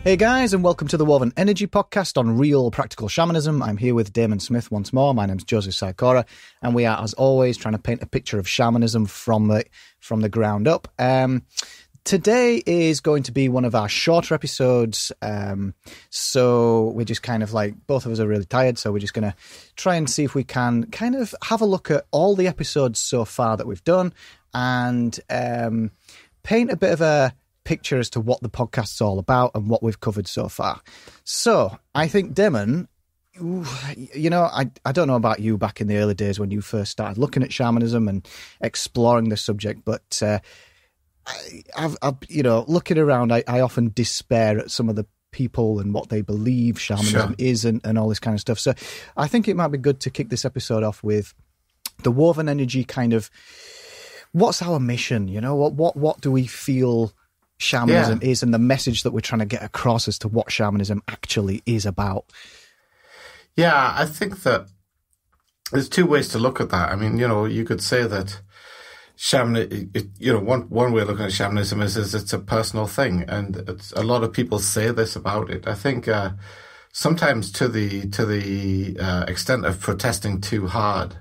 Hey guys, and welcome to the Woven Energy Podcast on Real Practical Shamanism. I'm here with Damon Smith once more. My name's Joseph Saikora, and we are, as always, trying to paint a picture of shamanism from the ground up. Today is going to be one of our shorter episodes, so we're just kind of like, both of us are really tired, so we're just going to try and see if we can kind of have a look at all the episodes so far that we've done and paint a bit of a picture as to what the podcast's all about and what we've covered so far. So I think, Damon, you know, I don't know about you back in the early days when you first started looking at shamanism and exploring the subject, but I've you know, looking around, I often despair at some of the people and what they believe shamanism is and all this kind of stuff. So I think it might be good to kick this episode off with the Woven Energy kind of, what's our mission? You know, what do we feel shamanism is, and the message that we're trying to get across as to what shamanism actually is about? Yeah, I think that there's two ways to look at that. I mean, you know, you could say that one way of looking at shamanism is it's a personal thing, and a lot of people say this about it. I think sometimes to the extent of protesting too hard,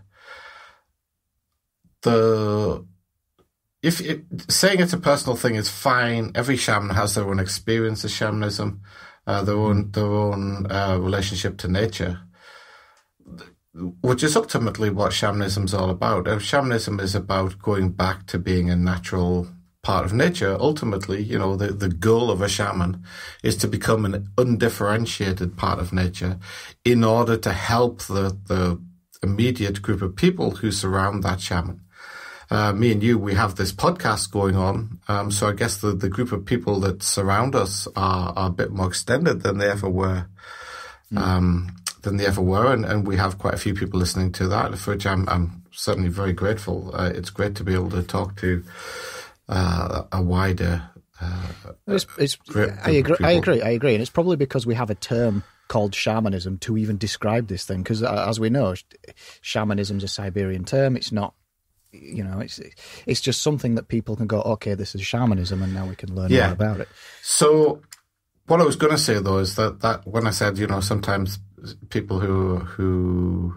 saying it's a personal thing is fine. Every shaman has their own experience of shamanism, their own relationship to nature, which is ultimately what shamanism is all about. Shamanism is about going back to being a natural part of nature. Ultimately, you know, the goal of a shaman is to become an undifferentiated part of nature in order to help the immediate group of people who surround that shaman. Me and you, we have this podcast going on, so I guess the group of people that surround us are a bit more extended than they ever were. And we have quite a few people listening to that, for which I'm certainly very grateful. It's great to be able to talk to a wider I agree, and it's probably because we have a term called shamanism to even describe this thing, because as we know, shamanism is a Siberian term. It's not, you know, it's just something that people can go, okay, this is shamanism, and now we can learn more about it. So what I was going to say, though, is that when I said, you know, sometimes people who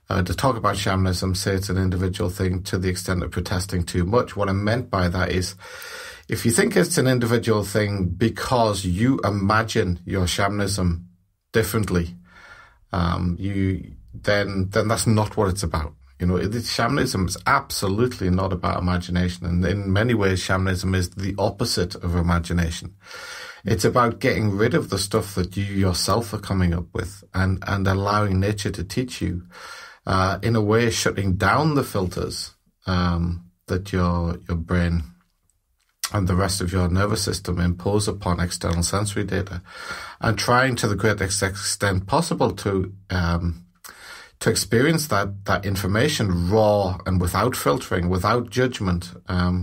to talk about shamanism say it's an individual thing to the extent of protesting too much, what I meant by that is, if you think it's an individual thing because you imagine your shamanism differently, then that's not what it's about. You know, shamanism is absolutely not about imagination. And in many ways, shamanism is the opposite of imagination. It's about getting rid of the stuff that you yourself are coming up with and allowing nature to teach you, in a way, shutting down the filters that your brain and the rest of your nervous system impose upon external sensory data, and trying to the greatest extent possible to experience that information raw and without filtering, without judgment,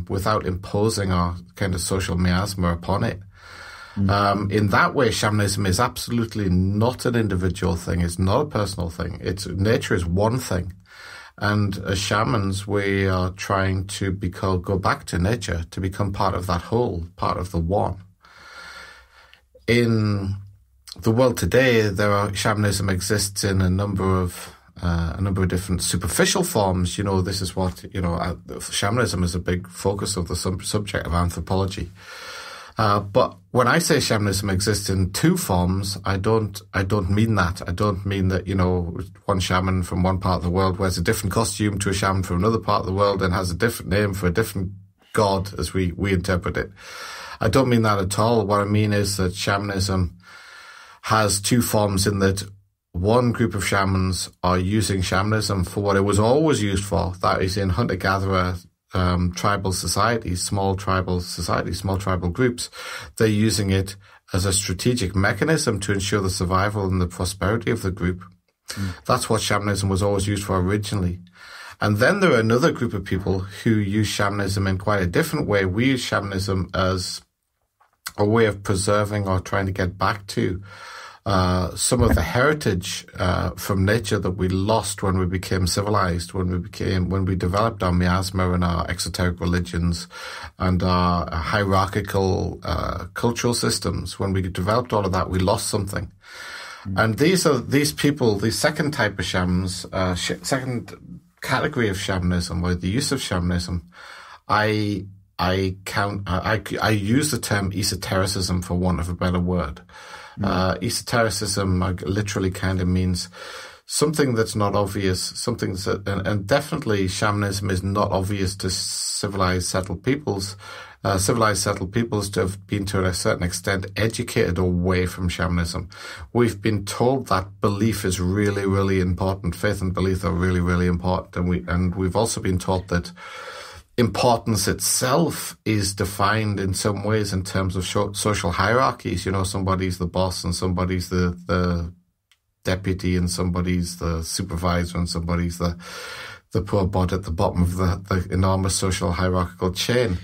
without imposing our kind of social miasma upon it. In that way, shamanism is absolutely not an individual thing. It's not a personal thing. Nature is one thing. And as shamans, we are trying to go back to nature, to become part of that whole, part of the one. In the world today, shamanism exists in a number of different superficial forms. You know, this is what, you know, shamanism is a big focus of the subject of anthropology. But when I say shamanism exists in two forms, I don't mean that. I don't mean that, you know, one shaman from one part of the world wears a different costume to a shaman from another part of the world and has a different name for a different god, as we interpret it. I don't mean that at all. What I mean is that shamanism has two forms, in that one group of shamans are using shamanism for what it was always used for. That is, in hunter-gatherer tribal societies, small tribal groups. They're using it as a strategic mechanism to ensure the survival and the prosperity of the group. That's what shamanism was always used for originally. And then there are another group of people who use shamanism in quite a different way. We use shamanism as a way of preserving or trying to get back to some of the heritage from nature that we lost when we became civilized, when we developed our miasma and our exoteric religions and our hierarchical cultural systems. When we developed all of that, we lost something. And these people, the second type of shamans, second category of shamanism, or the use of shamanism, I use the term esotericism for want of a better word. Esotericism literally kind of means something that's not obvious, something that, and definitely shamanism is not obvious to civilized settled peoples. Civilized settled peoples to have been, to a certain extent, educated away from shamanism. We've been told that belief is really, really important. Faith and belief are really, really important, and we've also been taught that importance itself is defined in some ways in terms of social hierarchies. You know, somebody's the boss and somebody's the deputy and somebody's the supervisor and somebody's the poor bot at the bottom of the enormous social hierarchical chain.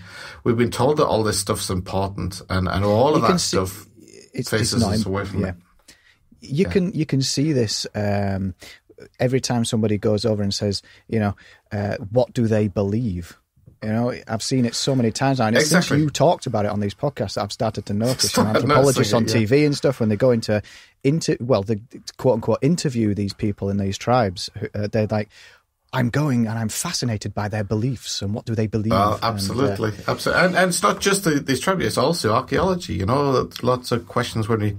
We've been told that all this stuff's important and all of that stuff faces us away from it. You can see this every time somebody goes over and says, what do they believe? I've seen it so many times now. And it's since you talked about it on these podcasts that I've started to notice. Anthropologists on TV and stuff, when they go into they quote unquote interview these people in these tribes, they're like, I'm going and I'm fascinated by their beliefs and what do they believe. Absolutely. And it's not just these tribes, it's also archaeology. Lots of questions when we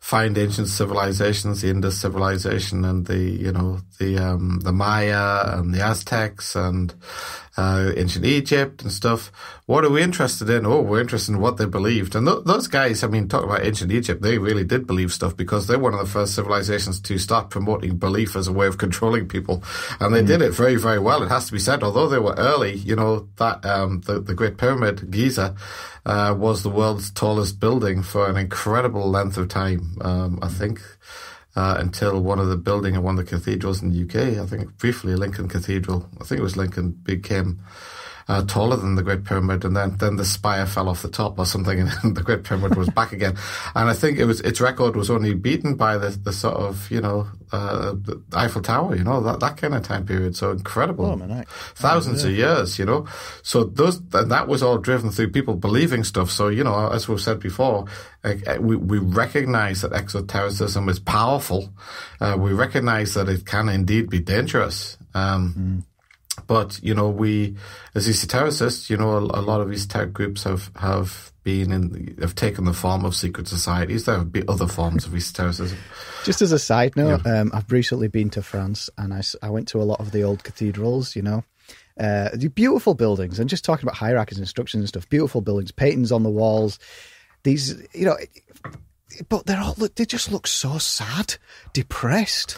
find ancient civilizations, the Indus civilization and the Maya and the Aztecs and ancient Egypt and stuff. What are we interested in? Oh, we're interested in what they believed. And those guys, talking about ancient Egypt, they really did believe stuff because they're one of the first civilizations to start promoting belief as a way of controlling people. And they did it very, very well, it has to be said. Although they were early, the Great Pyramid, Giza, was the world's tallest building for an incredible length of time, I think. Until one of the cathedrals in the UK, I think briefly Lincoln Cathedral, I think it was Lincoln, became taller than the Great Pyramid, and then the spire fell off the top or something, and the Great Pyramid was back again. And I think its record was only beaten by the sort of the Eiffel Tower, that kind of time period. So incredible, thousands of years, So that was all driven through people believing stuff. So as we've said before, we recognize that exotericism is powerful. We recognize that it can indeed be dangerous. But, we, as esotericists, a lot of esoteric groups have taken the form of secret societies. There have been other forms of esotericism. Just as a side note, I've recently been to France and I went to a lot of the old cathedrals, the beautiful buildings, and just talking about hierarchies and structures and stuff, beautiful buildings, paintings on the walls, these, but they just look so sad, depressed.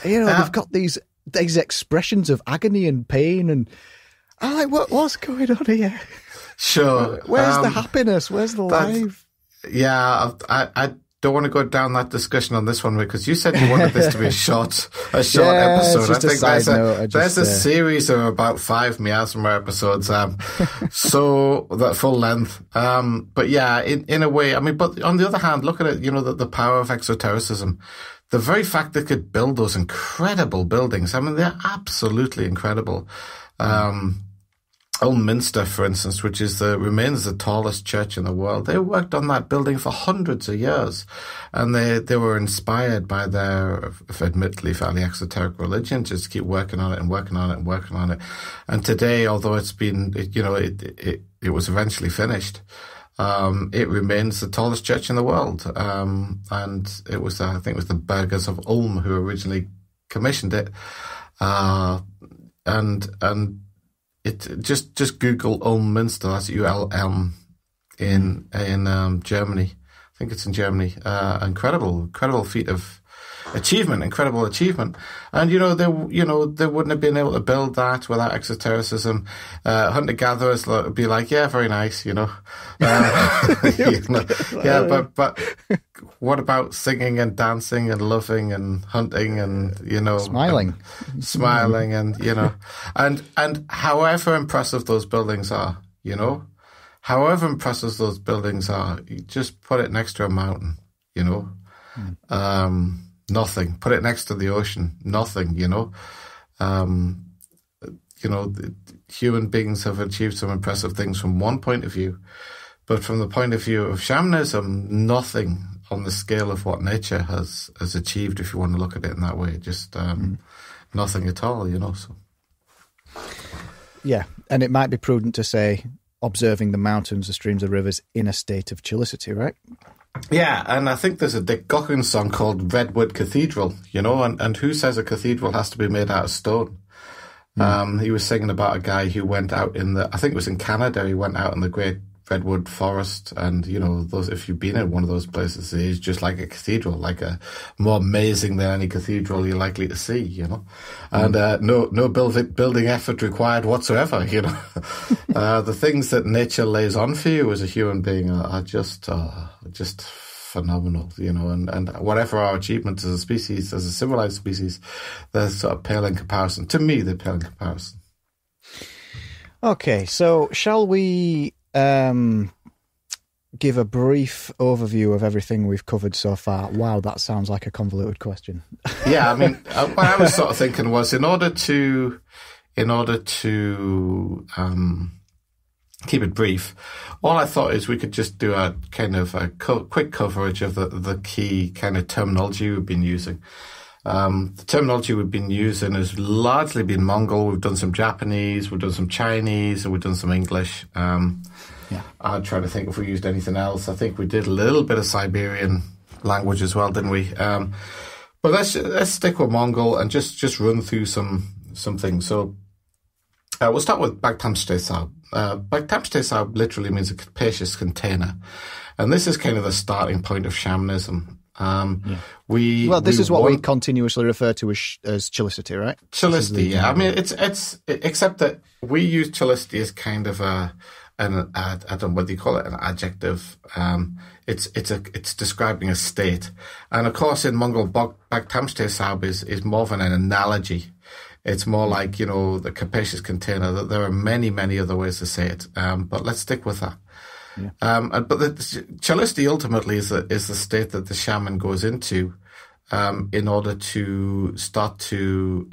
They've got these expressions of agony and pain, and I'm like, what's going on here? Sure. Where's the happiness? Where's the life? Yeah, I don't want to go down that discussion on this one because you said you wanted this to be a short episode. I think there's a series of about 5 miasma episodes, so that full length. But yeah, in a way, but on the other hand, look at it, the power of exotericism. The very fact they could build those incredible buildings, they're absolutely incredible. Old Minster, for instance, which remains the tallest church in the world, they worked on that building for hundreds of years. And they were inspired by their, admittedly, fairly exoteric religion, just keep working on it and working on it and working on it. And today, although it was eventually finished, it remains the tallest church in the world. And it was, I think it was the Burghers of Ulm who originally commissioned it. And it just Google Ulm Minster, that's ULM in Germany. I think it's in Germany. Incredible feat of incredible achievement. And, they wouldn't have been able to build that without exotericism. Hunter-gatherers would be like, yeah, very nice, but what about singing and dancing and loving and hunting and, smiling and, and however impressive those buildings are, however impressive those buildings are, you just put it next to a mountain, Nothing. Put it next to the ocean. Nothing, human beings have achieved some impressive things from one point of view, but from the point of view of shamanism, nothing on the scale of what nature has achieved, if you want to look at it in that way. Just nothing at all, so. Yeah, and it might be prudent to say observing the mountains, the streams, the rivers in a state of chillicity, right? Yeah, and I think there's a Dick Gaughan song called Redwood Cathedral, and who says a cathedral has to be made out of stone? He was singing about a guy who went out I think it was in Canada, he went out in the Great Redwood Forest, and, those, if you've been in one of those places, it is just like a cathedral, like a more amazing than any cathedral you're likely to see, and no building effort required whatsoever, The things that nature lays on for you as a human being are just phenomenal, and whatever our achievements as a species, as a civilized species, they're sort of pale in comparison. To me, they're pale in comparison. Okay, so shall we give a brief overview of everything we've covered so far? Wow, that sounds like a convoluted question. Yeah, I mean, what I was sort of thinking was in order to keep it brief, all I thought is we could just do a kind of a quick coverage of the key kind of terminology we've been using. The terminology we've been using has largely been Mongol. We've done some Japanese, we've done some Chinese, and we've done some English. I'm trying to think if we used anything else. I think we did a little bit of Siberian language as well, didn't we? But let's stick with Mongol and just run through some things. So we'll start with Bagtamshtesab. Bagtamshtesab literally means a capacious container. And this is kind of the starting point of shamanism. This is what we continuously refer to as chillicity, right? Chillicity, yeah. I mean, it's except that we use chillicity as kind of I don't know what do you call it, an adjective. It's describing a state, and of course in Mongol Bagtamshtesab is more of an analogy. It's more like the capacious container. That there are many other ways to say it, but let's stick with that. Yeah. But the chillicity ultimately is the state that the shaman goes into in order to start to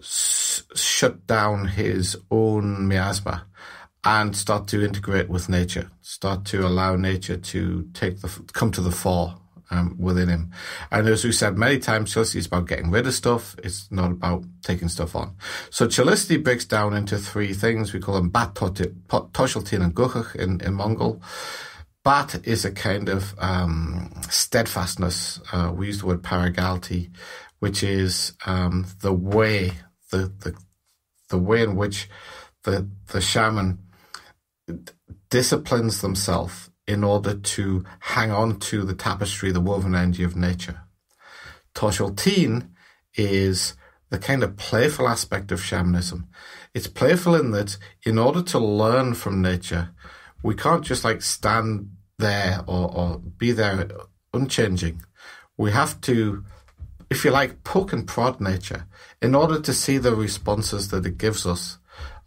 shut down his own miasma and start to integrate with nature, start to allow nature to come to the fore within him. And as we said many times, chillicity is about getting rid of stuff. It's not about taking stuff on. So chillicity breaks down into three things. We call them Bat, Toshaltin, and Guchach in Mongol. Bat is a kind of steadfastness. We use the word paragalti, which is the way in which the shaman disciplines themselves in order to hang on to the tapestry, the woven energy of nature. Toshaltin is the kind of playful aspect of shamanism. It's playful in that in order to learn from nature, we can't just stand there or be there unchanging. We have to, if you poke and prod nature in order to see the responses that it gives us,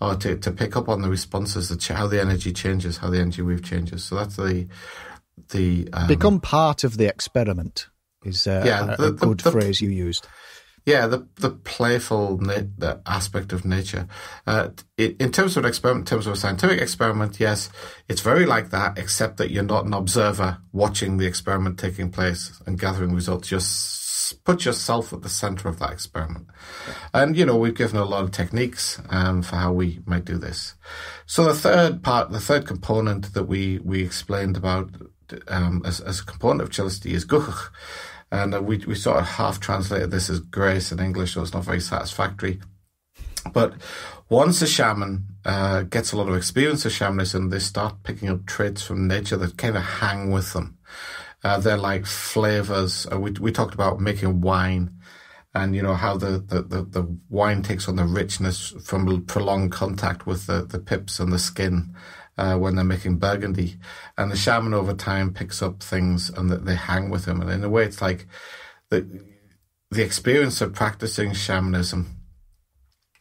or to pick up on the responses, how the energy changes, how the energy wave changes. So that's the become part of the experiment is a good phrase you used. Yeah, the playful aspect of nature. In terms of an experiment, in terms of a scientific experiment, yes, it's very like that, except that you're not an observer watching the experiment taking place and gathering results. Just put yourself at the center of that experiment. And, we've given a lot of techniques for how we might do this. So the third component that we explained about as a component of chillicity is Guchach. And we sort of half translated this as grace in English, so it's not very satisfactory. But once a shaman gets a lot of experience of shamanism, they start picking up traits from nature that kind of hang with them. They're like flavors. We talked about making wine, and how the wine takes on the richness from prolonged contact with the pips and the skin when they're making Burgundy. And the shaman over time picks up things and that they hang with him. And in a way, it's like the experience of practicing shamanism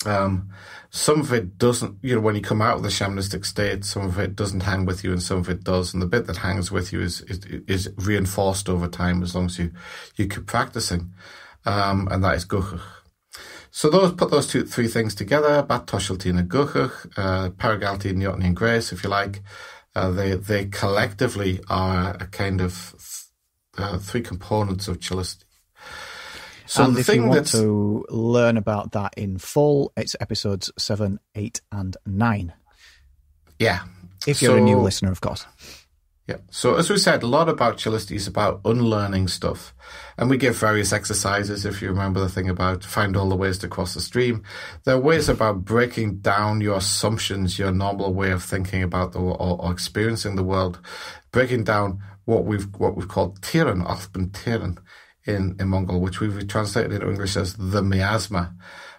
Some of it doesn't, when you come out of the shamanistic state, some of it doesn't hang with you and some of it does. And the bit that hangs with you is reinforced over time as long as you keep practicing. And that is guchach. So put those three things together, bat toshalty and guchach, paragalty and yotni grace, if you like. They collectively are a kind of three components of Chilicity. So and if you want to learn about that in full, it's episodes 7, 8, and 9. Yeah. If you're a new listener, of course. Yeah. So as we said, a lot about Chilicity is about unlearning stuff. And we give various exercises, if you remember the thing about find all the ways to cross the stream. There are ways about breaking down your assumptions, your normal way of thinking about or experiencing the world, breaking down what we've called Tiran, Alpin Tiran, in Mongol, which we've translated into English as the miasma.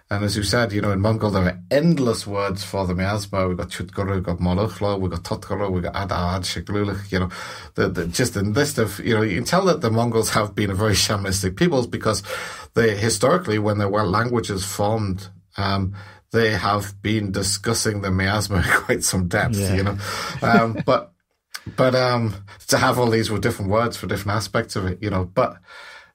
And as you said, in Mongol, there are endless words for the miasma. We've got Chutguru, we've got Moluchlo, we've got Totguru, we've got Adad, Shiklulich, just a list of, you can tell that the Mongols have been a very shamanistic peoples because they, historically, when their languages formed, they have been discussing the miasma in quite some depth, But to have all these with different words for different aspects of it,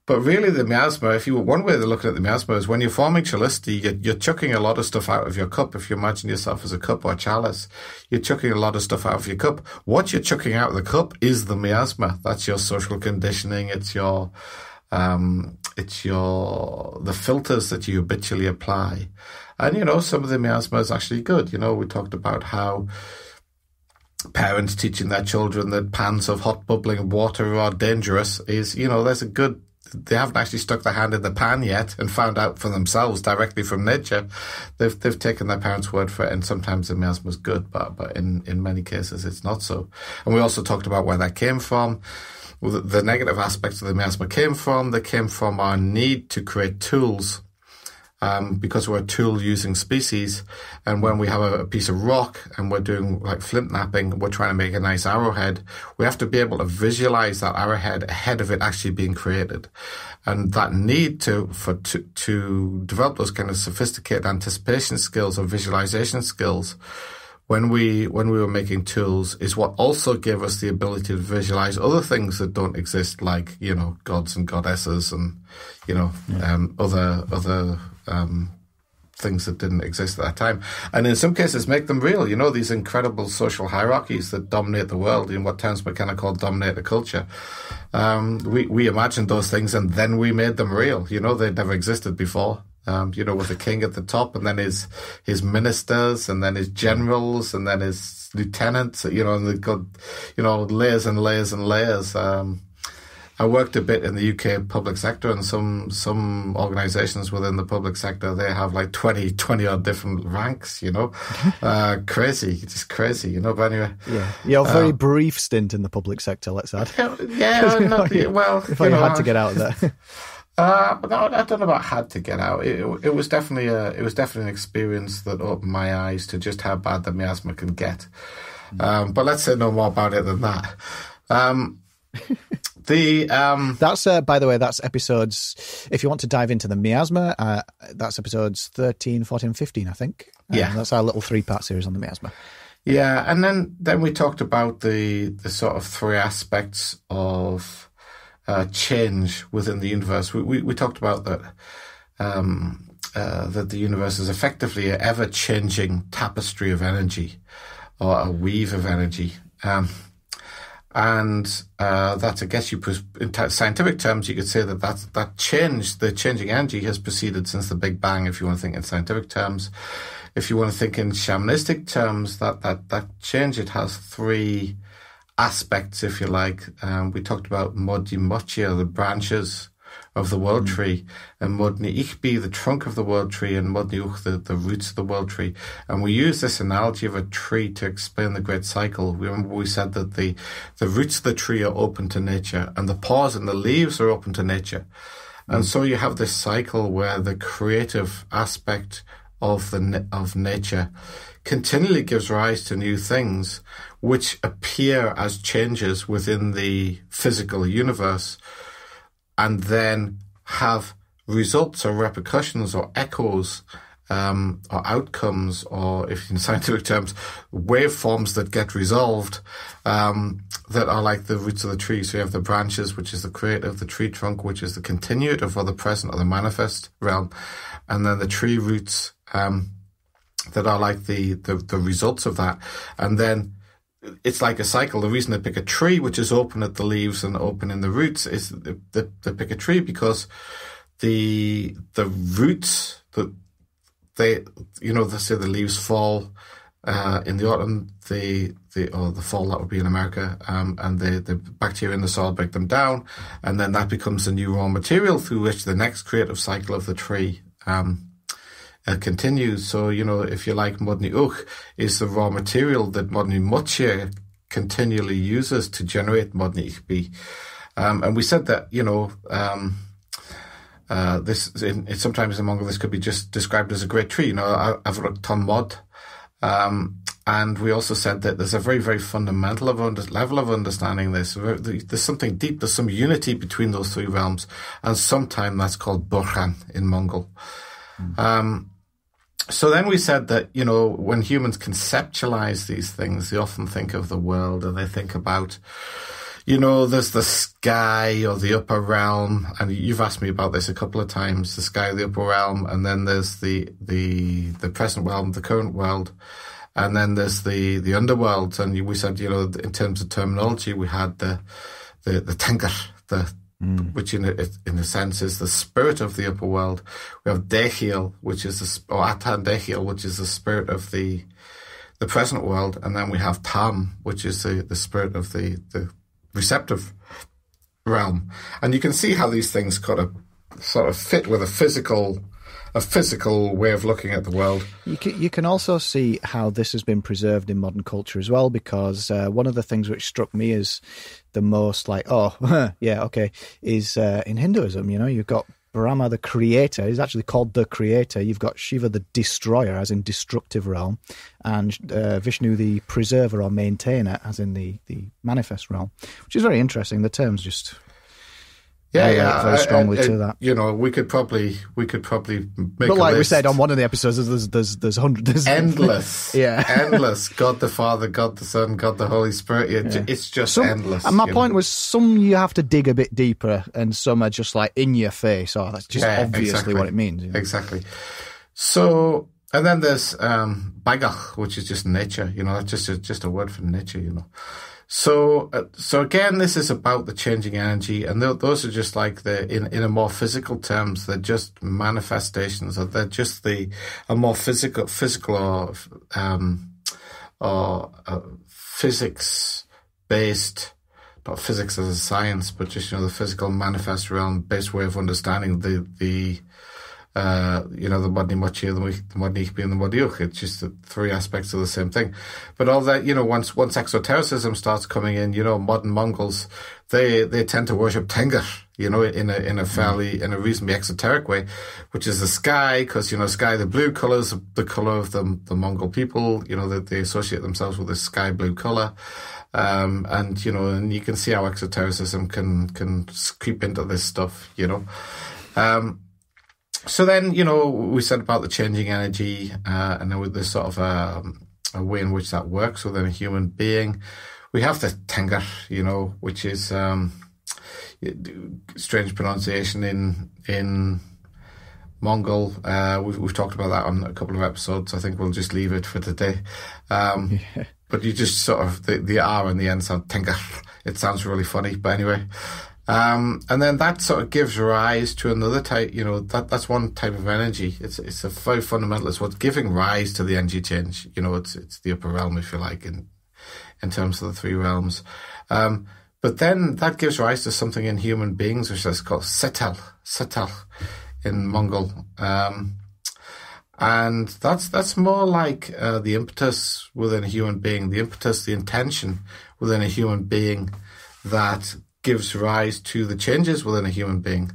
But really, the miasma, one way of looking at the miasma is when you're forming Chilicity, you're chucking a lot of stuff out of your cup. If you imagine yourself as a cup or a chalice, you're chucking a lot of stuff out of your cup. What you're chucking out of the cup is the miasma. That's your social conditioning. It's the filters that you habitually apply. And, some of the miasma is actually good. We talked about how parents teaching their children that pans of hot bubbling water are dangerous is, there's a good. They haven't actually stuck their hand in the pan yet and found out for themselves directly from nature. They've taken their parents' word for it, and sometimes the miasma is good, but in many cases it's not so. And we also talked about where that came from. The negative aspects of the miasma came from our need to create tools. Because we're a tool-using species, and when we have a piece of rock and we're doing like flint knapping, we're trying to make a nice arrowhead, we have to be able to visualize that arrowhead ahead of it actually being created. And that need to develop those kind of sophisticated anticipation skills or visualization skills when we were making tools is what also gave us the ability to visualize other things that don't exist, like, gods and goddesses and, other things that didn't exist at that time. And in some cases make them real, these incredible social hierarchies that dominate the world in what Terence McKenna called dominate the culture. We imagined those things and then we made them real. They'd never existed before. With the king at the top and then his ministers and then his generals and then his lieutenants, and they've got, layers and layers and layers. I worked a bit in the UK public sector, and some organisations within the public sector, they have like 20 odd different ranks, crazy, just crazy, But anyway, a very brief stint in the public sector, let's add. If I had to get out of there. No, I don't know about had to get out. It was definitely an experience that opened my eyes to just how bad the miasma can get. But let's say no more about it than that. That's by the way, that's episodes. If you want to dive into the miasma, that's episodes 13, 14, 15, I think. That's our little 3-part series on the miasma. Yeah, and then we talked about the sort of three aspects of change within the universe. We talked about that that the universe is effectively an ever-changing tapestry of energy, or a weave of energy. And that, I guess, in scientific terms, you could say that change, the changing energy, has proceeded since the Big Bang. If you want to think in scientific terms, if you want to think in shamanistic terms, that change, it has three aspects, if you like. We talked about Modni Mochia, the branches of the world tree, and Modni Ichbi, the trunk of the world tree, and Modni Uch, the roots of the world tree. And we use this analogy of a tree to explain the great cycle. Remember we said that the roots of the tree are open to nature, and the paws and the leaves are open to nature. And so you have this cycle where the creative aspect of nature continually gives rise to new things which appear as changes within the physical universe, and then have results or repercussions or echoes or outcomes, or if in scientific terms, waveforms that get resolved, that are like the roots of the tree. So you have the branches, which is the creative, the tree trunk, which is the continuative or the present or the manifest realm, and then the tree roots, that are like the results of that. And then it's like a cycle. The reason they pick a tree, which is open at the leaves and open in the roots, is they pick a tree because the roots, they say the leaves fall in the autumn, or the fall, that would be in America, and the bacteria in the soil break them down, and then that becomes the new raw material through which the next creative cycle of the tree continues. So, if you like, Modni Uch is the raw material that Modni Moche continually uses to generate Modni Ichbi. And we said that, sometimes in Mongol this could be just described as a great tree, Avruk Ton Mod. And we also said that there's a very, very fundamental level of understanding this. There's something deep, there's some unity between those three realms, and sometimes that's called Burhan in Mongol. So then we said that, when humans conceptualize these things, they often think of the world and they think about, there's the sky or the upper realm, and you've asked me about this a couple of times, the sky, the upper realm, and then there's the present realm, the current world, and then there's the underworld. And we said, in terms of terminology, we had the Tengar, which in a sense is the spirit of the upper world. We have Dechiel, which is Atan Dechiel, which is the spirit of the present world, and then we have Tam, which is the spirit of the receptive realm. And you can see how these things sort of fit with a physical way of looking at the world. You can also see how this has been preserved in modern culture as well, because one of the things which struck me as the most is in Hinduism. You've got Brahma, the creator, is actually called the creator. You've got Shiva, the destroyer, as in destructive realm, and Vishnu, the preserver or maintainer, as in the manifest realm, which is very interesting. The terms just very strongly to that. We could probably make. But like we said on one of the episodes, there's hundreds, endless, endless. God the Father, God the Son, God the Holy Spirit. It's just endless. And my point was, some you have to dig a bit deeper, and some are just like in your face. Oh, that's just obviously what it means. Exactly. So, and then there's Bagach, which is just nature. That's just a word for nature. So again, this is about the changing energy, and those are just like in a more physical terms, they're just manifestations, or they're just a more physical or physics based, not physics as a science, but just the physical manifest realm based way of understanding the Modni Mochi, the Modni Ichbi, and the Modni Uch. It's just the three aspects of the same thing. But all that, once exotericism starts coming in, modern Mongols, they tend to worship Tengar, in a reasonably exoteric way, which is the sky, because, sky, the blue color is the color of the Mongol people, that they associate themselves with the sky blue color. And you can see how exotericism can creep into this stuff, So then, we said about the changing energy, and then with this sort of a way in which that works within a human being. We have the Tengar, which is strange pronunciation in Mongol. We've talked about that on a couple of episodes. I think we'll just leave it for today. But you just sort of, the R and the N sound Tengar. It sounds really funny, but anyway. And then that sort of gives rise to another type, that's one type of energy. It's a very fundamental, it's what's giving rise to the energy change. It's the upper realm, if you like, in terms of the three realms. But then that gives rise to something in human beings, which is called Setel in Mongol. And that's more like the impetus within a human being, the intention within a human being that gives rise to the changes within a human being,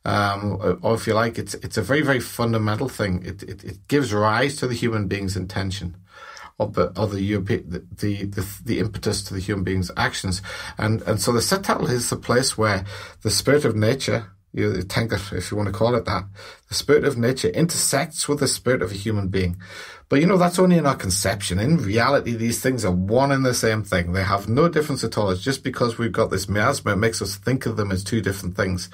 or if you like, it's a very, very fundamental thing. It gives rise to the human being's intention, or the impetus to the human being's actions, and so the Setal is the place where the spirit of nature, Tenka, if you want to call it that. The spirit of nature intersects with the spirit of a human being. But, that's only in our conception. In reality, these things are one and the same thing. They have no difference at all. It's just because we've got this miasma, it makes us think of them as two different things.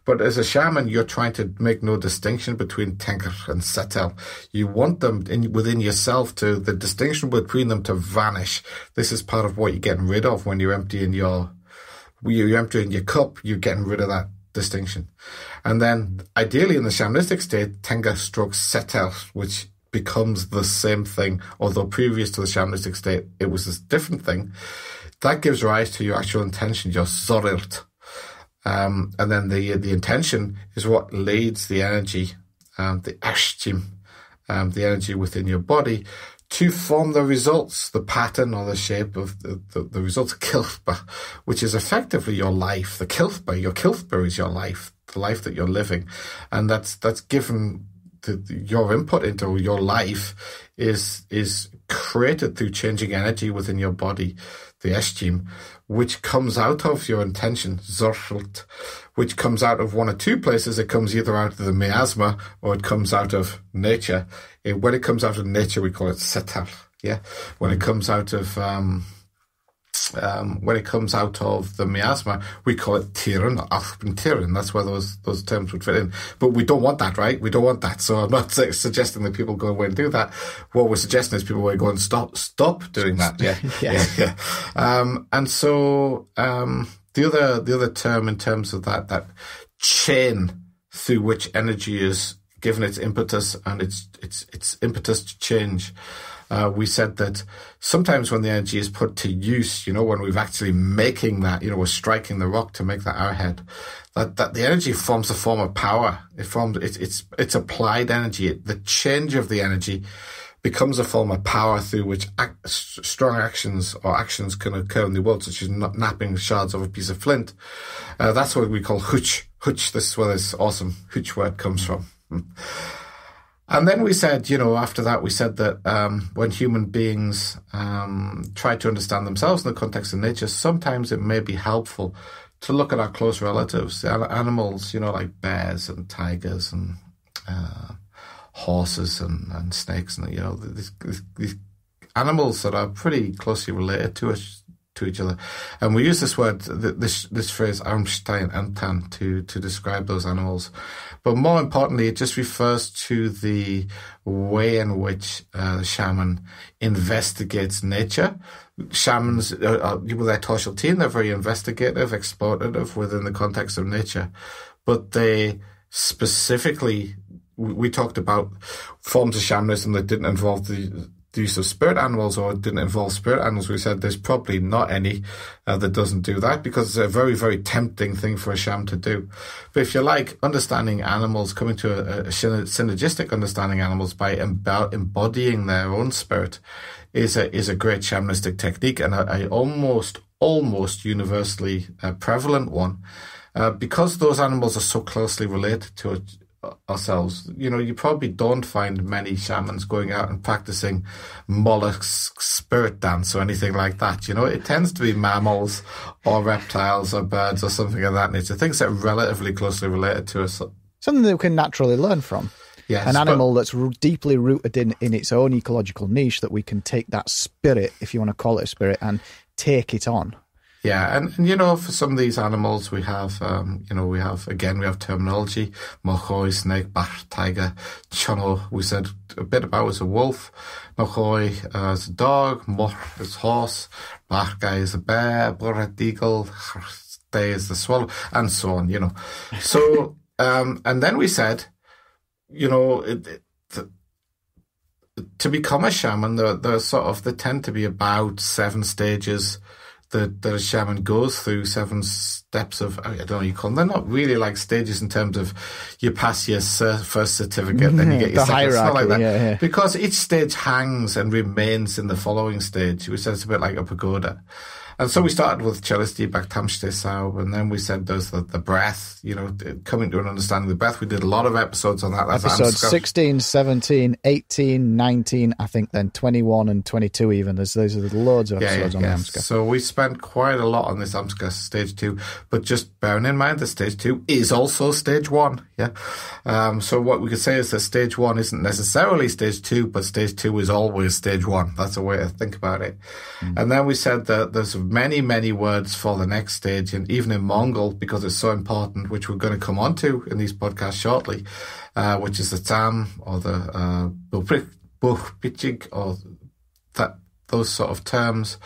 But as a shaman, you're trying to make no distinction between Tenka and Setel. You want them within yourself the distinction between them to vanish. This is part of what you're getting rid of when you're emptying your cup. You're getting rid of that distinction. And then, ideally, in the shamanistic state, Tenka strokes Setel, which becomes the same thing, although previous to the shamanistic state, it was this different thing. That gives rise to your actual intention, your zorirt. And then the intention is what leads the energy, the ashtim, the energy within your body, to form the results, the pattern or the shape of the results, kilfba, which is effectively your life. The kilfba, your kilfba is your life, the life that you're living. And that's given your input into your life is created through changing energy within your body, the eshtim, which comes out of your intention, zorfelt, which comes out of one or two places. It comes either out of the miasma or it comes out of nature. When it comes out of nature, we call it setal. Yeah. When it comes out of the miasma, we call it tiran, achben tiran. That's where those terms would fit in. But we don't want that, right? We don't want that. So I'm not suggesting that people go away and do that. What we're suggesting is people go and stop doing that. Yeah. Yeah. And so, the other term in terms of that chain through which energy is given its impetus and its impetus to change. We said that sometimes when the energy is put to use, when we've actually making that, we're striking the rock to make that arrowhead, that the energy forms a form of power. It's applied energy. The change of the energy becomes a form of power through which strong actions can occur in the world, such as napping shards of a piece of flint. That's what we call huch. Huch, this is where this awesome huch word comes from. And then we said, after that, we said that when human beings try to understand themselves in the context of nature, sometimes it may be helpful to look at our close relatives, animals, like bears and tigers and horses and snakes, and these animals that are pretty closely related to each other. And we use this word, this phrase, Armstein Antan, to describe those animals. But more importantly, it just refers to the way in which the shaman investigates nature. Shamans, with their torsional team, they're very investigative, explorative within the context of nature. But they specifically, we talked about forms of shamanism that didn't involve the use of spirit animals or didn't involve spirit animals. We said there's probably not any that doesn't do that, because it's a very, very tempting thing for a shaman to do. But if you like, understanding animals, coming to a synergistic understanding animals by embodying their own spirit is a great shamanistic technique, and a almost universally prevalent one, because those animals are so closely related to ourselves. You probably don't find many shamans going out and practicing mollusk spirit dance or anything like that. It tends to be mammals or reptiles or birds or something of that nature, things that are relatively closely related to us. Something that we can naturally learn from. Yes, an animal that's deeply rooted in its own ecological niche, that we can take that spirit, if you want to call it a spirit, and take it on. Yeah, and for some of these animals, we have terminology. Mochoi, snake, bar, tiger. Chono, we said a bit about as a wolf. Mochoi is a dog. Moch is horse. Barca is a bear. Borat eagle. Day is the swallow, and so on. So, and then we said, to become a shaman, there tend to be about 7 stages that a shaman goes through, 7 steps of, I don't know what you call them. They're not really like stages in terms of you pass your first certificate, then you get your second. It's not like that. Yeah. Because each stage hangs and remains in the following stage. We said it's a bit like a pagoda. And so we started with Chelisti, Baktamshte Saub, and then we said there's the breath, coming to an understanding of the breath. We did a lot of episodes on that. That's episodes 16, 17, 18, 19, I think then 21 and 22 even. Those are loads of episodes on the Amska. So we spent quite a lot on this Amska stage 2, but just bearing in mind that stage 2 is also stage 1. Yeah. So what we could say is that stage 1 isn't necessarily stage 2, but stage 2 is always stage 1. That's a way to think about it. And then we said that there's many, many words for the next stage, and even in Mongol, because it's so important, which we're going to come on to in these podcasts shortly, which is the Tam or the Buchpichig, or those sort of terms.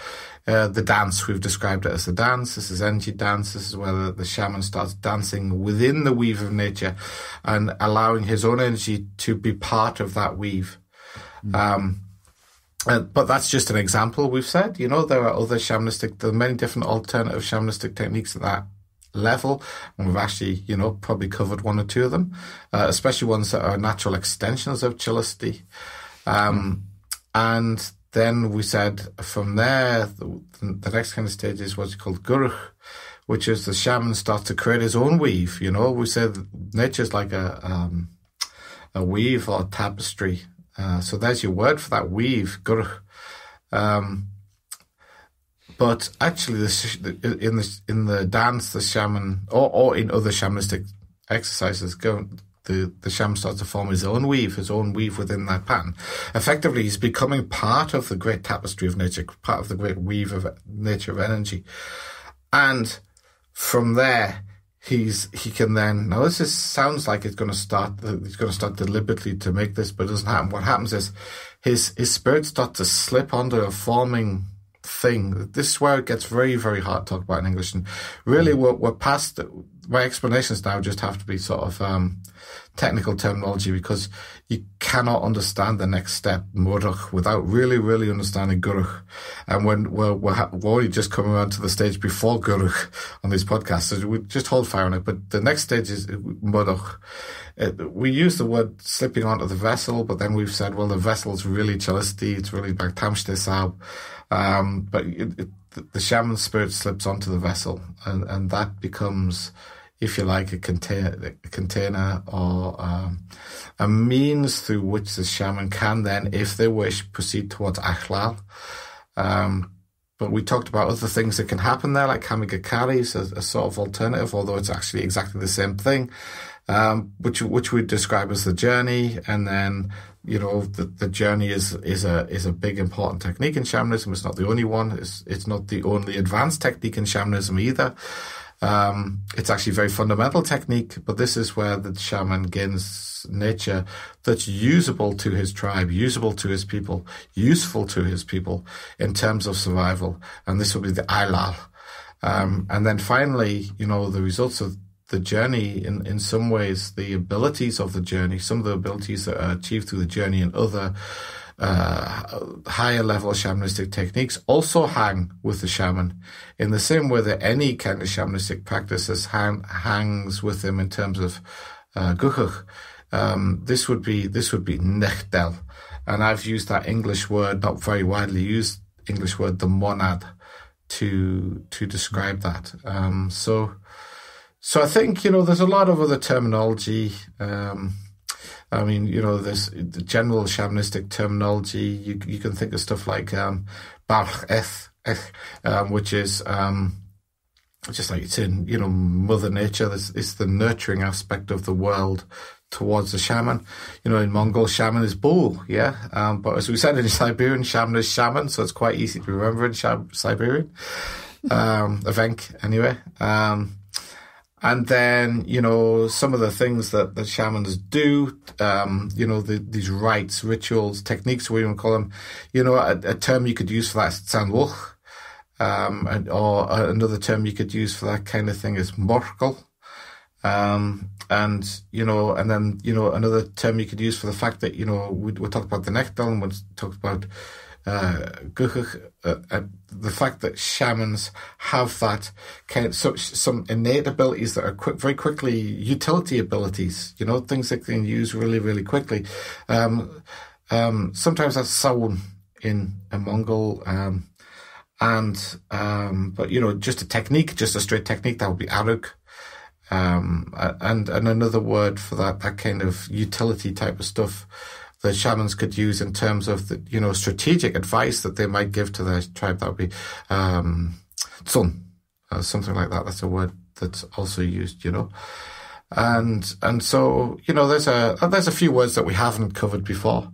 The dance, we've described it as the dance. This is energy dance. This is where the shaman starts dancing within the weave of nature and allowing his own energy to be part of that weave. But that's just an example. We've said, there are other there are many different alternative shamanistic techniques at that level. And we've actually, probably covered one or two of them, especially ones that are natural extensions of Chelisti. And then we said from there, the next kind of stage is what's called Guruch, which is the shaman starts to create his own weave. We said nature's like a weave or a tapestry. So there's your word for that, weave, guruch. But actually, in the dance, the shaman, or in other shamanistic exercises, the shaman starts to form his own weave within that pattern. Effectively, he's becoming part of the great tapestry of nature, part of the great weave of nature of energy. And from there, he can then, now this sounds like he's going to start deliberately to make this, but it doesn't happen. What happens is his spirit starts to slip onto a forming thing. This is where it gets very, very hard to talk about in English. And really we're past, my explanations now just have to be sort of technical terminology, because you cannot understand the next step, Moruch, without really, really understanding Guruch. And when we're only just coming around to the stage before Guruch on these podcasts, so we just hold fire on it. But the next stage is Moruch. We use the word slipping onto the vessel, but then we've said, well, the vessel's really Chelisti, it's really Baktamshte Sab. But the shaman's spirit slips onto the vessel, and that becomes, if you like, a container or a means through which the shaman can then, if they wish, proceed towards Achlal. But we talked about other things that can happen there, like Kamigakari is a sort of alternative, although it's actually exactly the same thing, which we describe as the journey. And then, the journey is a big important technique in shamanism. It's not the only one. It's not the only advanced technique in shamanism either. It's actually a very fundamental technique, but this is where the shaman gains nature that's usable to his tribe, usable to his people, useful to his people in terms of survival. And this will be the Ailal. And then finally, the results of the journey, in some ways, the abilities of the journey, some of the abilities that are achieved through the journey and other higher level shamanistic techniques also hang with the shaman in the same way that any kind of shamanistic practices hangs with him in terms of guchuch. This would be nechdel, and I've used that English word, not very widely used English word, the monad, to describe that. So I think there's a lot of other terminology. There's the general shamanistic terminology. You can think of stuff like Barch Eth, which is just like it's in, Mother Nature. It's the nurturing aspect of the world towards the shaman. In Mongol, shaman is bull, yeah. But as we said in Siberian, shaman is shaman, so it's quite easy to remember in Siberian. Evenk, anyway. And then, some of the things that the shamans do, these rites, rituals, techniques, we even call them, a term you could use for that is Tsanwuch, or another term you could use for that kind of thing is Morkel. And then another term you could use for the fact that, we talked about the Nekdal, and we talked about the fact that shamans have that kind of some innate abilities that are very quickly utility abilities, things that they can use really, really quickly. Sometimes that's sown in a Mongol, But just a technique, just a straight technique, that would be arug. And another word for that kind of utility type of stuff that shamans could use in terms of the, strategic advice that they might give to their tribe, that would be tsun, something like that. That's a word that's also used, and so there's a few words that we haven't covered before,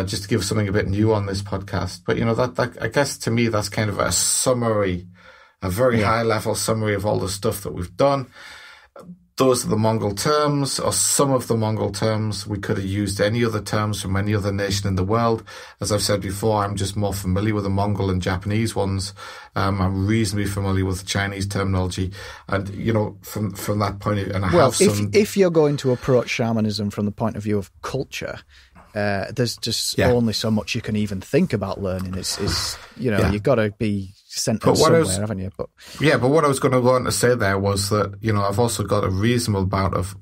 just to give something a bit new on this podcast. But that I guess to me that's kind of a summary, a very high level summary of all the stuff that we've done. Those are the Mongol terms, or some of the Mongol terms. We could have used any other terms from any other nation in the world. As I've said before, I'm just more familiar with the Mongol and Japanese ones. I'm reasonably familiar with the Chinese terminology. And, from that point of view, if you're going to approach shamanism from the point of view of culture, there's just only so much you can even think about learning. You've got to be sent somewhere, haven't you? But what I was going to go on to say there was that, I've also got a reasonable amount of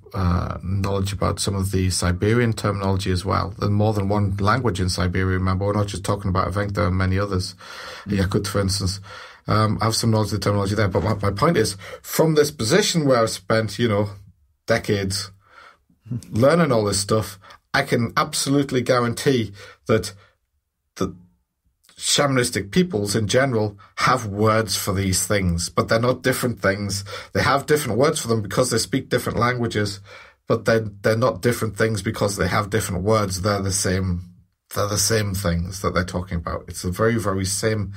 knowledge about some of the Siberian terminology as well. There's more than one language in Siberia, remember. We're not just talking about Evenk, there are many others. Yakut, for instance. I have some knowledge of the terminology there. But my point is, from this position where I've spent, decades learning all this stuff, I can absolutely guarantee that the shamanistic peoples in general have words for these things, but they're not different things. They have different words for them because they speak different languages, but they're not different things because they have different words. They're the same things that they're talking about. It's the very, very same,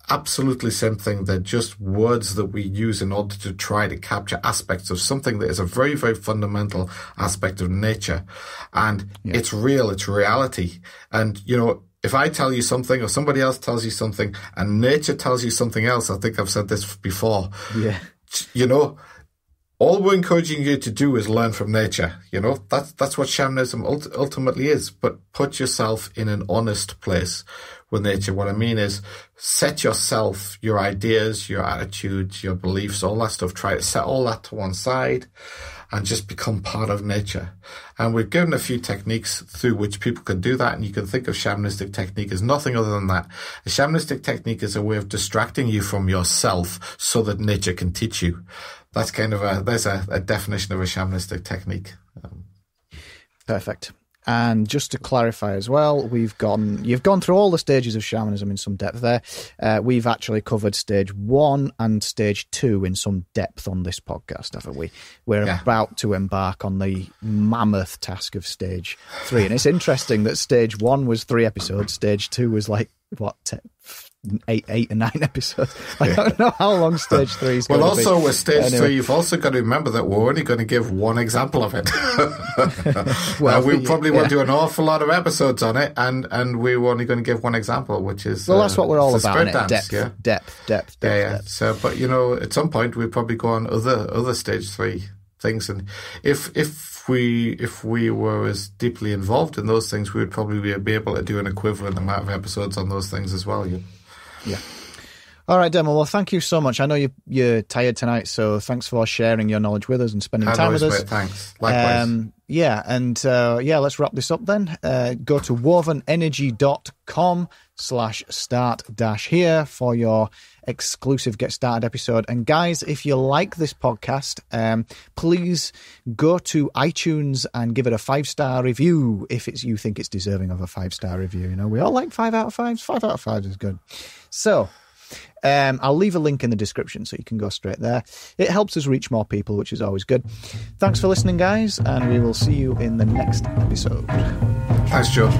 absolutely same thing. They're just words that we use in order to try to capture aspects of something that is a very, very fundamental aspect of nature. And it's real, it's reality. And, if I tell you something or somebody else tells you something and nature tells you something else, I think I've said this before. Yeah. All we're encouraging you to do is learn from nature. That's what shamanism ultimately is. But put yourself in an honest place with nature. What I mean is set yourself, your ideas, your attitudes, your beliefs, all that stuff. Try to set all that to one side and just become part of nature. And we've given a few techniques through which people can do that. And you can think of shamanistic technique as nothing other than that. A shamanistic technique is a way of distracting you from yourself so that nature can teach you. That's kind of there's a definition of a shamanistic technique. Perfect. And just to clarify as well, you've gone through all the stages of shamanism in some depth there. We've actually covered stage 1 and stage 2 in some depth on this podcast, haven't we? We're about to embark on the mammoth task of stage 3. And it's interesting that stage 1 was 3 episodes, stage 2 was like, 8 or 9 episodes. I don't know how long stage 3 is going to be. Well, also with stage 3, you've also got to remember that we're only going to give one example of it. We probably will do an awful lot of episodes on it, and we're only going to give one example, which is that's what we're all about, dance, depth. So, but at some point we'll probably go on other stage 3 things, and if we were as deeply involved in those things, we would probably be able to do an equivalent amount of episodes on those things as well. Yeah. All right, Demo. Well, thank you so much. I know you're tired tonight, so thanks for sharing your knowledge with us and spending time with us. Thanks. Likewise. Let's wrap this up then. Go to wovenenergy.com/start-here for your exclusive Get Started episode. And guys, if you like this podcast, please go to iTunes and give it a 5-star review if you think it's deserving of a 5-star review. We all like 5 out of 5s. 5 out of 5 is good. So I'll leave a link in the description so you can go straight there. It helps us reach more people, which is always good. Thanks for listening, guys, and we will see you in the next episode. Thanks, Joe.